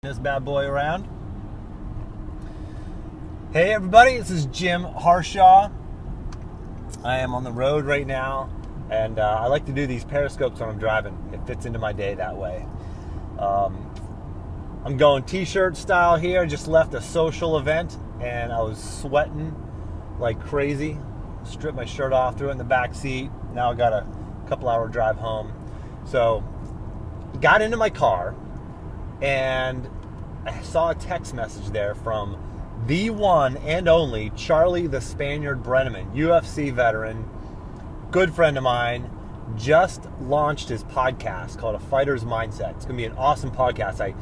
This bad boy around. Hey everybody, this is Jim Harshaw. I am on the road right now, and I like to do these Periscopes when I'm driving. It fits into my day that way. I'm going t-shirt style here. I just left a social event, and I was sweating like crazy. Stripped my shirt off, threw it in the back seat. Now I got a couple hour drive home. So, got into my car, and I saw a text message there from the one and only Charlie the Spaniard Brenneman, UFC veteran, good friend of mine, just launched his podcast called A Fighter's Mindset. It's going to be an awesome podcast. I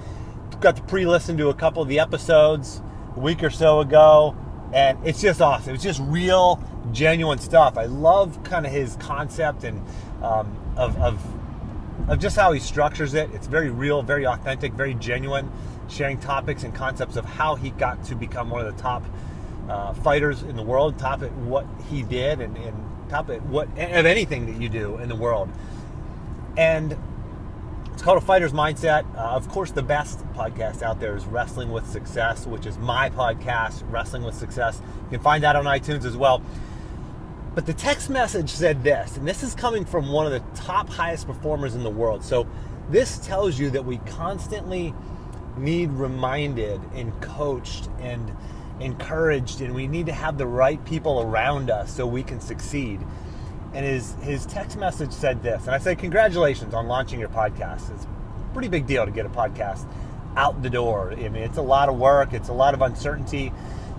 got to pre-listen to a couple of the episodes a week or so ago, and it's just awesome. It's just real, genuine stuff. I love kind of his concept and of just how he structures it. It's very real, very authentic, very genuine, sharing topics and concepts of how he got to become one of the top fighters in the world, top at what he did, and top at what of anything that you do in the world. And it's called A Fighter's Mindset. Of course, the best podcast out there is Wrestling with Success, which is my podcast, Wrestling with Success. You can find that on iTunes as well. But the text message said this, and this is coming from one of the top highest performers in the world. So this tells you that we constantly need reminded and coached and encouraged, and we need to have the right people around us so we can succeed. And his text message said this, and I said, congratulations on launching your podcast. It's a pretty big deal to get a podcast out the door. I mean, it's a lot of work. It's a lot of uncertainty.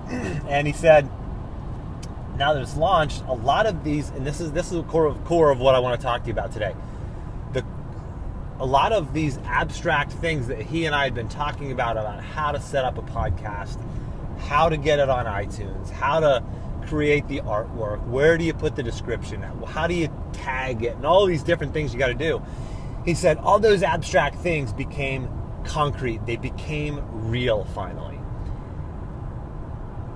And he said, now that it's launched, a lot of these, and this is the core of what I want to talk to you about today. A lot of these abstract things that he and I had been talking about how to set up a podcast, how to get it on iTunes, how to create the artwork, where do you put the description, how do you tag it, and all these different things you got to do. He said all those abstract things became concrete. They became real finally.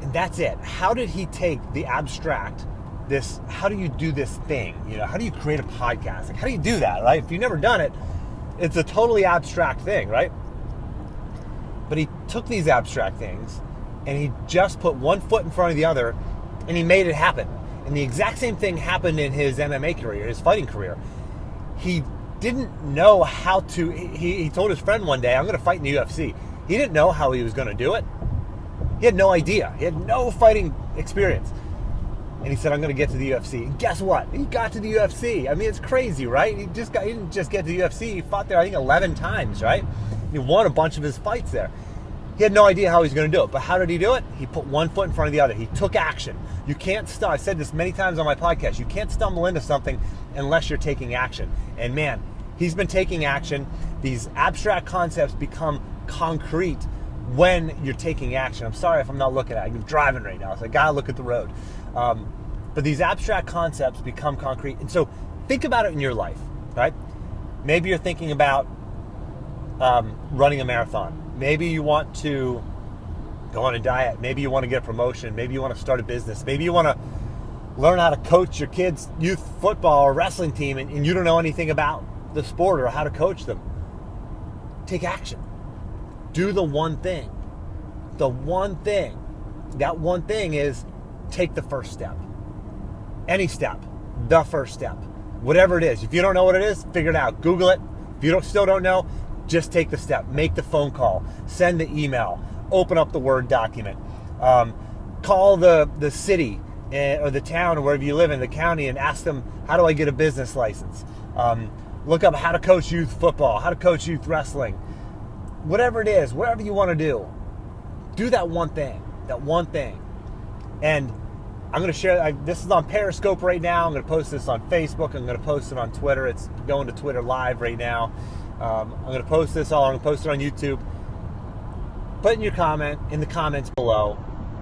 And that's it. How did he take the abstract, this, how do you do this thing? How do you create a podcast? Like, how do you do that, right? If you've never done it, it's a totally abstract thing, right? But he took these abstract things and he just put one foot in front of the other and he made it happen. And the exact same thing happened in his MMA career, his fighting career. He didn't know how to, he told his friend one day, I'm going to fight in the UFC. He didn't know how he was going to do it. He had no idea. He had no fighting experience. And he said, I'm going to get to the UFC. And guess what? He got to the UFC. I mean, it's crazy, right? He didn't just get to the UFC. He fought there, I think, 11 times, right? He won a bunch of his fights there. He had no idea how he was going to do it. But how did he do it? He put one foot in front of the other. He took action. You can't stumble. I've said this many times on my podcast. You can't stumble into something unless you're taking action. And man, he's been taking action. These abstract concepts become concrete when you're taking action. I'm sorry if I'm not looking at it. I'm driving right now, so I gotta look at the road. But these abstract concepts become concrete. And so think about it in your life, right? Maybe you're thinking about running a marathon. Maybe you want to go on a diet. Maybe you want to get a promotion. Maybe you want to start a business. Maybe you want to learn how to coach your kids' youth football or wrestling team, and you don't know anything about the sport or how to coach them. Take action. Do the one thing. The one thing. That one thing is take the first step. Any step. The first step. Whatever it is. If you don't know what it is, figure it out. Google it. If you still don't know, just take the step. Make the phone call. Send the email. Open up the Word document. Call the city or the town or wherever you live in, the county, and ask them, how do I get a business license? Look up how to coach youth football, how to coach youth wrestling. Whatever it is, whatever you want to do that one thing. That one thing. And I'm going to share, this is on Periscope right now. I'm going to post this on Facebook. I'm going to post it on Twitter. It's going to Twitter live right now. I'm going to post this all. I'm going to post it on YouTube. Put in the comments below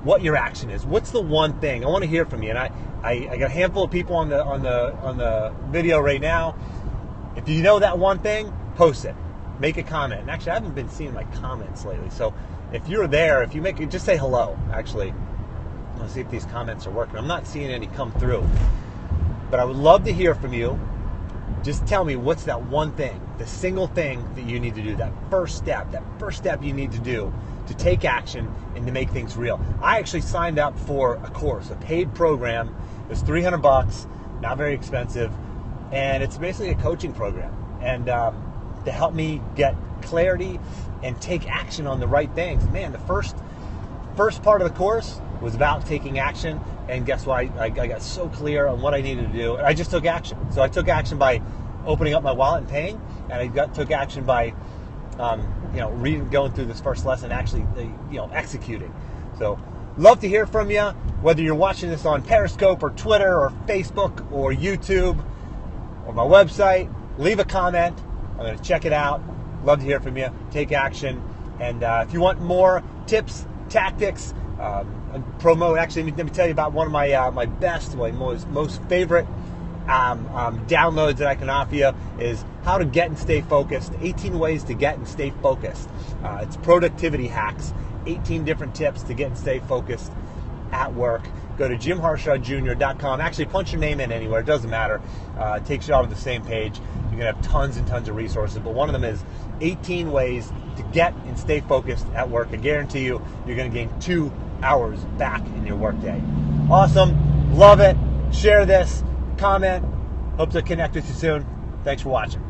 what your action is. What's the one thing? I want to hear from you. And I got a handful of people on the video right now. If you know that one thing, post it. Make a comment. And actually, I haven't been seeing my comments lately. So if you're there, if you make it, just say hello. Actually, let's see if these comments are working. I'm not seeing any come through. But I would love to hear from you. just tell me, what's that one thing, the single thing that you need to do, that first step you need to do to take action and to make things real. I actually signed up for a course, a paid program. It was $300, not very expensive, and it's basically a coaching program. And to help me get clarity and take action on the right things. Man, the first part of the course was about taking action, and guess what? I got so clear on what I needed to do, and I just took action. So I took action by opening up my wallet and paying, and I took action by going through this first lesson, actually executing. So love to hear from you, whether you're watching this on Periscope or Twitter or Facebook or YouTube or my website. Leave a comment. I'm going to check it out. Love to hear from you. Take action. And if you want more tips, tactics, promote. Actually, let me tell you about one of my best, most favorite downloads that I can offer you is how to get and stay focused. 18 ways to get and stay focused. It's productivity hacks. 18 different tips to get and stay focused at work. Go to jimharshawjr.com. Actually, punch your name in anywhere. It doesn't matter. It takes you all to the same page. You're going to have tons and tons of resources, but one of them is 18 ways to get and stay focused at work. I guarantee you, you're going to gain 2 hours back in your workday. Awesome. Love it. Share this. Comment. Hope to connect with you soon. Thanks for watching.